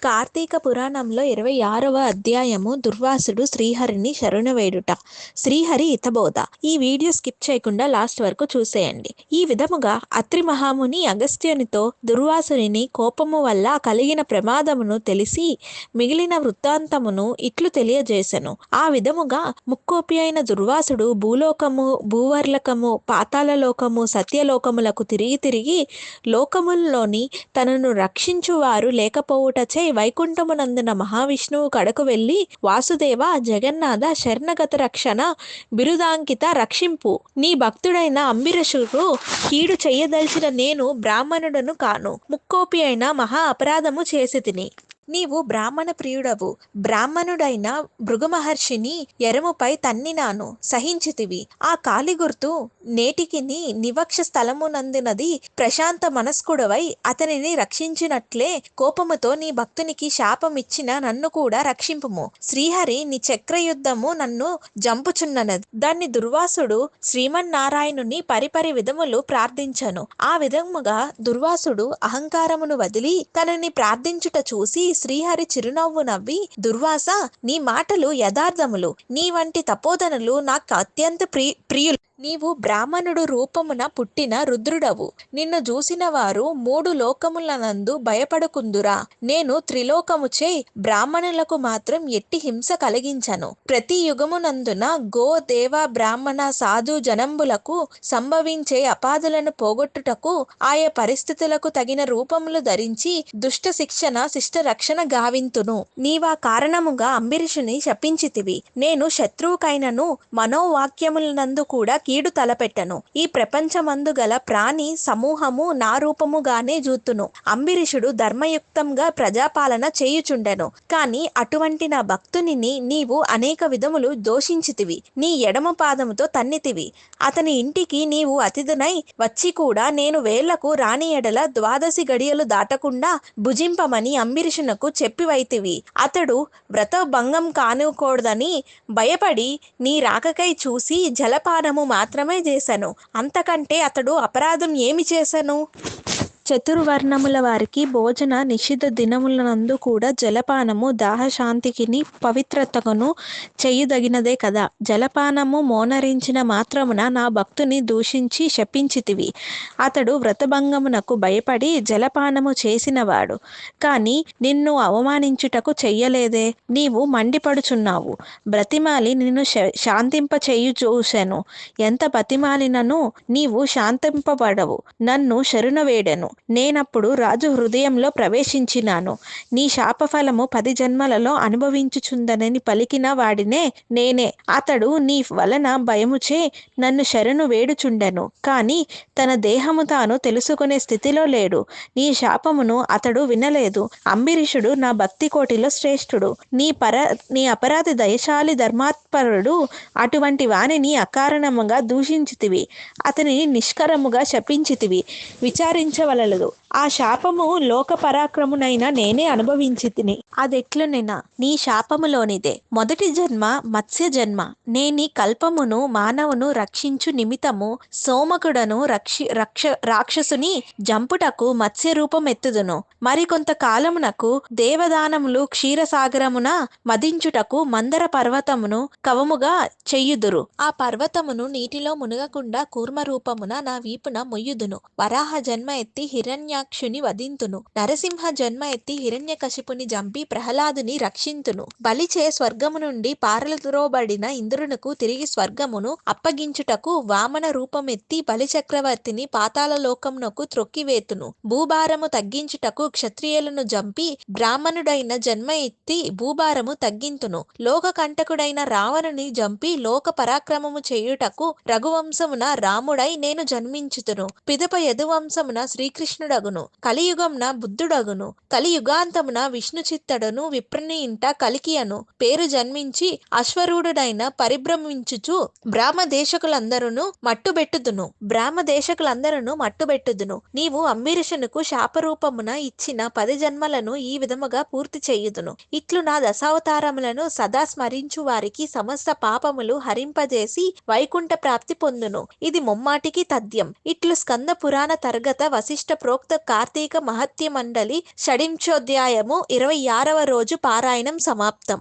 కార్తీక పురాణంలో 26వ అధ్యాయము దుర్వాసుడు శ్రీహరిని శరణువేడుట. శ్రీహరి హితబోధ. ఈ వీడియో స్కిప్ చేయకుండా లాస్ట్ వరకు చూసేయండి. ఈ విధముగా అత్రి మహాముని అగస్త్యునితో దుర్వాసుని కోపము వల్ల కలిగిన ప్రమాదమును తెలిసి మిగిలిన వృత్తాంతమును ఇట్లు తెలియజేసెను. ఆ విధముగా ముక్కోపి అయిన దుర్వాసుడు భూలోకము, భూవర్లకము, పాతాళలోకము, సత్యలోకములకు తిరిగి తిరిగి లోకముల్లోని తనను రక్షించువారు లేకపోవుటచే వైకుంఠమునందున మహావిష్ణువు కడకు వెళ్ళి, వాసుదేవ, జగన్నాథ, శరణగత రక్షణ బిరుదాంకిత రక్షింపు. నీ భక్తుడైన అంబరీషుడు కీడు చెయ్యదలిచిన నేను బ్రాహ్మణుడను కాను. ముక్కోపి అయిన మహా అపరాధము చేసి తిని. నీవు బ్రాహ్మణ ప్రియుడవు. బ్రాహ్మణుడైన భృగు మహర్షిని ఎరముపై తన్నినాను, సహించితివి. ఆ కాలి గుర్తు నేటికి నీ నివక్ష స్థలమునందునది. ప్రశాంత మనస్కుడవై అతనిని రక్షించినట్లే కోపముతో నీ భక్తునికి శాపమిచ్చిన నన్ను కూడా రక్షింపుము. శ్రీహరి నీ చక్రయుద్ధము నన్ను జంపుచున్నది. దాన్ని దుర్వాసుడు శ్రీమన్నారాయణుని పరిపరి విధములు ప్రార్థించను. ఆ విధముగా దుర్వాసుడు అహంకారమును వదిలి తనని ప్రార్థించుట చూసి శ్రీహరి చిరునవ్వు నవ్వి, దుర్వాస, నీ మాటలు యథార్థములు. నీ వంటి తపోధనులు నాకు అత్యంత ప్రియులు. నీవు బ్రాహ్మణుడు రూపమున పుట్టిన రుద్రుడవు. నిన్ను చూసిన వారు 3 లోకములనందు భయపడుకుందురా. నేను త్రిలోకముచే బ్రాహ్మణులకు మాత్రం ఎట్టి హింస కలిగించను. ప్రతి యుగమునందున గో, దేవ, బ్రాహ్మణ, సాధు జనంబులకు సంభవించే అపాదులను పోగొట్టుటకు ఆయా పరిస్థితులకు తగిన రూపములు ధరించి దుష్ట శిక్షణ, శిష్ట రక్షణ గావింతును. నీవా కారణముగా అంబరీషుని శపించితివి. నేను శత్రువుకైనను మనోవాక్యములనందు కూడా కీడు తలపెట్టను. ఈ ప్రపంచమందు గల ప్రాణి సమూహము నా రూపముగానే జూతును. అంబరీషుడు ధర్మయుక్తంగా ప్రజాపాలన చేయుచుండెను. కాని అటువంటి నా భక్తునిని నీవు అనేక విధములు దోషించితివి. నీ ఎడమ పాదముతో తన్నితివి. అతని ఇంటికి నీవు అతిథునై వచ్చి కూడా నేను వేళ్లకు రాని ఎడల 12 గడియలు దాటకుండా భుజింపమని అంబరీషునకు చెప్పివైతివి. అతడు వ్రతభంగం కానుకూడదని భయపడి నీ రాకకై చూసి జలపానము మాత్రమే చేశాను. అంతకంటే అతడు అపరాధం ఏమి చేశాను? చతుర్వర్ణముల వారికి భోజన నిషిద్ధ దినములనందు కూడా జలపానము దాహశాంతికిని పవిత్రతకును చేయుదగినదే కదా. జలపానము మోనరించిన మాత్రమున నా భక్తుని దూషించి శపించితివి. అతడు వ్రతభంగమునకు భయపడి జలపానము చేసినవాడు. కాని నిన్ను అవమానించుటకు చెయ్యలేదే. నీవు మండిపడుచున్నావు. బ్రతిమాలి నిన్ను శాంతింప చేయు చూశాను. ఎంత బతిమాలినను నీవు శాంతింపబడవు. నన్ను శరణువేడెను. నేనప్పుడు రాజు హృదయంలో ప్రవేశించినాను. నీ శాపఫలము 10 జన్మలలో అనుభవించుచుందనని పలికిన వాడినే నేనే. అతడు నీ వలన భయముచే నన్ను శరణు వేడుచుండెను. కాని తన దేహము తాను తెలుసుకునే స్థితిలో లేడు. నీ శాపమును అతడు వినలేదు. అంబరీషుడు నా భక్తి కోటిలో శ్రేష్ఠుడు. నీ అపరాధి దయశాలి ధర్మాత్పరుడు. అటువంటి వానిని అకారణముగా దూషించితివి. అతనిని నిష్కరముగా శపించితివి. విచారించవలదు. ఆ శాపము లోక పరాక్రమునైన నేనే అనుభవించితిని. అదెట్లునెనా నీ శాపములోనిదే. మొదటి జన్మ మత్స్య జన్మ. నేనీ కల్పమును మానవును రక్షించు నిమిత్తము సోమకుడను రాక్షసుని జంపుటకు మత్స్య రూపం ఎత్తుదును. మరికొంత కాలమునకు దేవదానములు క్షీరసాగరమున మదించుటకు మందర పర్వతమును కవముగా చెయ్యుదురు. ఆ పర్వతమును నీటిలో మునగకుండా కూర్మ రూపమున నా వీపున మొయ్యుదును. వరాహ జన్మ ఎత్తి హిరణ్యాక్షుని వధింతును. నరసింహ జన్మ ఎత్తి హిరణ్యకశిపుని జంపి ప్రహ్లాదుని రక్షింతును. బలిచే స్వర్గము నుండి పారద్రోబడిన ఇంద్రునకు తిరిగి స్వర్గమును అప్పగించుటకు వామన రూపమెత్తి బలిచక్రవర్తిని పాతాళ లోకమునకు త్రొక్కివేతును. భూభారము తగ్గించుటకు క్షత్రియులను జంపి బ్రాహ్మణుడైన జన్మ ఎత్తి భూభారము తగ్గింతును. లోక కంటకుడైన రావణుని జంపి లోక పరాక్రమము చేయుటకు రఘువంశమున రాముడై నేను జన్మించుతును. పిదప యదువంశమున శ్రీకృష్ణుడగును. కలియుగమున బుద్ధుడగును. కలియుగాంతమున విష్ణు చిత్తడును. విప్రుని ఇంట కలికి అను పేరు జన్మించి అశ్వరూఢుడైన పరిభ్రమించుచు బ్రాహ్మదేశకులందరూ మట్టుబెట్టుదును. నీవు అంబరీషునకు శాపరూపమున ఇచ్చిన 10 జన్మలను ఈ విధముగా పూర్తి చేయుదును. ఇట్లు నా దశావతారములను సదా స్మరించు వారికి సమస్త పాపములు హరింపజేసి వైకుంఠ ప్రాప్తి పొందును. ఇది ముమ్మాటికి తథ్యం. ఇట్లు స్కంద పురాణ తర్గత వశిష్ఠ ప్రోక్త కార్తీక మహత్య మండలి షడించోధ్యాయము 26వ రోజు పారాయణం సమాప్తం.